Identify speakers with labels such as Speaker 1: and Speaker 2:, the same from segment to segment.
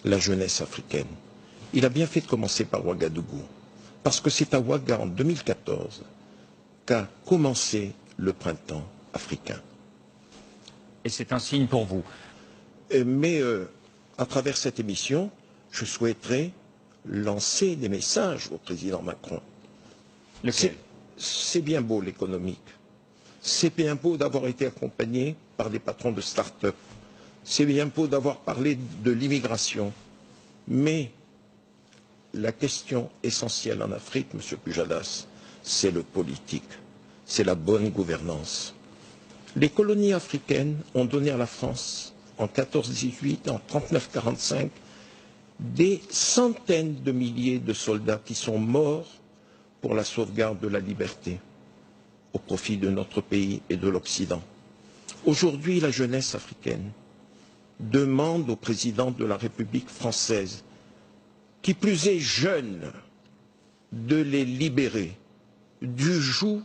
Speaker 1: la jeunesse africaine. Il a bien fait de commencer par Ouagadougou, parce que c'est à Ouaga en 2014 qu'a commencé le printemps africain.
Speaker 2: Et c'est un signe pour vous.
Speaker 1: Mais à travers cette émission, je souhaiterais lancer des messages au président Macron. C'est bien beau l'économique. C'est bien beau d'avoir été accompagné par des patrons de start-up. C'est bien beau d'avoir parlé de l'immigration. Mais la question essentielle en Afrique, M. Pujadas, c'est le politique. C'est la bonne gouvernance. Les colonies africaines ont donné à la France, en 14-18, en 39-45, des centaines de milliers de soldats qui sont morts pour la sauvegarde de la liberté, au profit de notre pays et de l'Occident. Aujourd'hui, la jeunesse africaine demande au président de la République française, qui plus est jeune, de les libérer du joug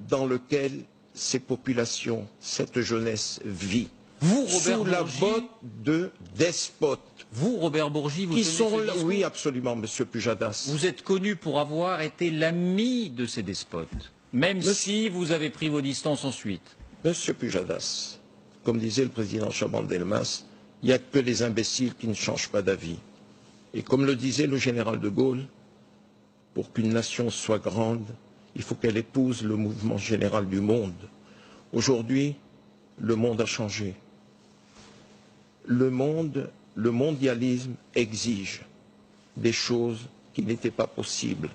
Speaker 1: dans lequel ces populations, cette jeunesse vit.
Speaker 2: Vous, Robert
Speaker 1: sous la
Speaker 2: Bourgi,
Speaker 1: botte de despotes.
Speaker 2: Vous, Robert Bourgi, vous
Speaker 1: qui
Speaker 2: tenez
Speaker 1: sont
Speaker 2: ce
Speaker 1: là,
Speaker 2: discours.
Speaker 1: oui, absolument, Monsieur Pujadas.
Speaker 2: Vous êtes connu pour avoir été l'ami de ces despotes, même si vous avez pris vos distances ensuite.
Speaker 1: Monsieur Pujadas, comme disait le président Chaban-Delmas, il n'y a que les imbéciles qui ne changent pas d'avis. Et comme le disait le général de Gaulle, pour qu'une nation soit grande, il faut qu'elle épouse le mouvement général du monde. Aujourd'hui, le monde a changé. Le mondialisme exige des choses qui n'étaient pas possibles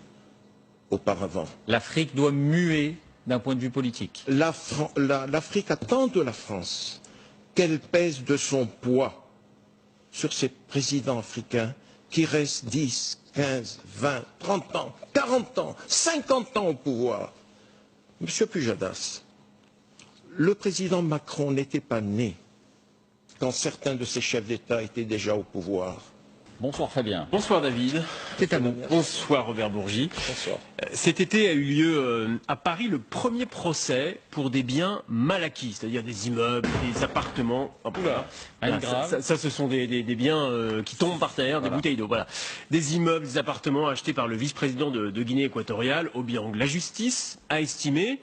Speaker 1: auparavant.
Speaker 2: L'Afrique doit muer d'un point de vue politique.
Speaker 1: L'Afrique attend de la France qu'elle pèse de son poids sur ces présidents africains qui restent 10, 15, 20, 30 ans, 40 ans, 50 ans au pouvoir. Monsieur Pujadas, le président Macron n'était pas né quand certains de ses chefs d'État étaient déjà au pouvoir.
Speaker 2: Bonsoir Fabien.
Speaker 3: Bonsoir David.
Speaker 2: C'est à vous.
Speaker 3: Bonsoir Robert Bourgi.
Speaker 1: Bonsoir.
Speaker 3: Cet été a eu lieu à Paris le premier procès pour des biens mal acquis, c'est-à-dire des immeubles, des appartements. Ça, ce sont des biens qui tombent par terre, des bouteilles d'eau. Voilà. Des immeubles, des appartements achetés par le vice-président de Guinée équatoriale, Obiang. La justice a estimé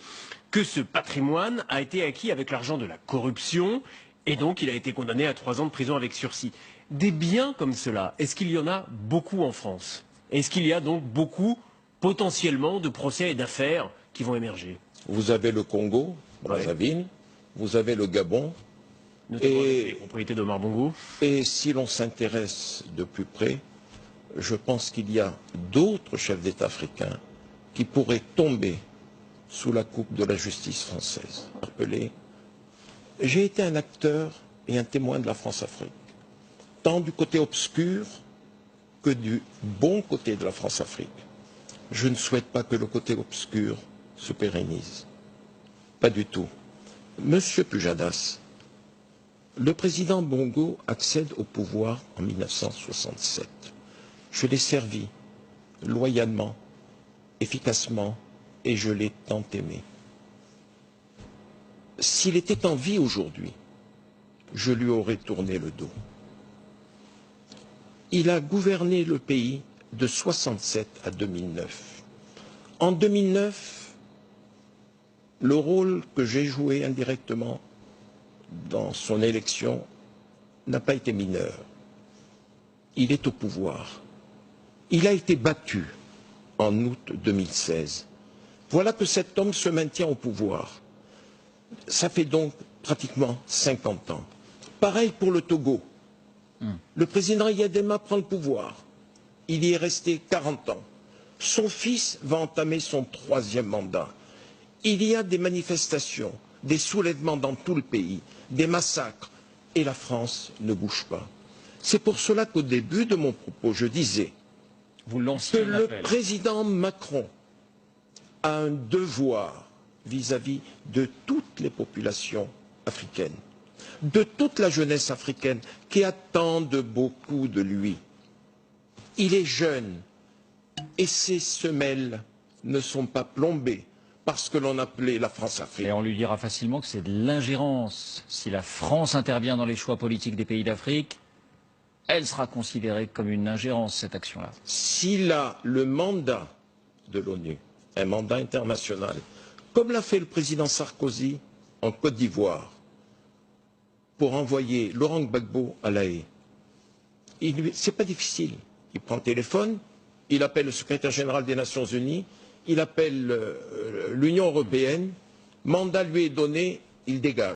Speaker 3: que ce patrimoine a été acquis avec l'argent de la corruption et donc il a été condamné à 3 ans de prison avec sursis. Des biens comme cela, est-ce qu'il y en a beaucoup en France? Est-ce qu'il y a donc beaucoup, potentiellement, de procès et d'affaires qui vont émerger?
Speaker 1: Vous avez le Congo, Brazzaville, vous avez le Gabon,
Speaker 3: notamment avec les propriétés d'Omar Bongo.
Speaker 1: Et si l'on s'intéresse de plus près, je pense qu'il y a d'autres chefs d'État africains qui pourraient tomber sous la coupe de la justice française. J'ai été un acteur et un témoin de la France-Afrique, tant du côté obscur que du bon côté de la France-Afrique. Je ne souhaite pas que le côté obscur se pérennise. Pas du tout. Monsieur Pujadas, le président Bongo accède au pouvoir en 1967. Je l'ai servi loyalement, efficacement, et je l'ai tant aimé. S'il était en vie aujourd'hui, je lui aurais tourné le dos. Il a gouverné le pays de 67 à 2009. En 2009, le rôle que j'ai joué indirectement dans son élection n'a pas été mineur. Il est au pouvoir. Il a été battu en août 2016. Voilà que cet homme se maintient au pouvoir. Ça fait donc pratiquement 50 ans. Pareil pour le Togo. Le président Yadema prend le pouvoir. Il y est resté 40 ans. Son fils va entamer son 3e mandat. Il y a des manifestations, des soulèvements dans tout le pays, des massacres, et la France ne bouge pas. C'est pour cela qu'au début de mon propos, je disais que le président Macron a un devoir vis-à-vis de toutes les populations africaines, de toute la jeunesse africaine qui attendent beaucoup de lui. Il est jeune et ses semelles ne sont pas plombées par ce que l'on appelait la France-Afrique.
Speaker 2: Et on lui dira facilement que c'est de l'ingérence. Si la France intervient dans les choix politiques des pays d'Afrique, elle sera considérée comme une ingérence, cette action-là.
Speaker 1: S'il a le mandat de l'ONU, un mandat international, comme l'a fait le président Sarkozy en Côte d'Ivoire, pour envoyer Laurent Gbagbo à La Haye, c'est pas difficile. Il prend le téléphone, il appelle le secrétaire général des Nations Unies, il appelle l'Union européenne, mandat lui est donné, il dégage.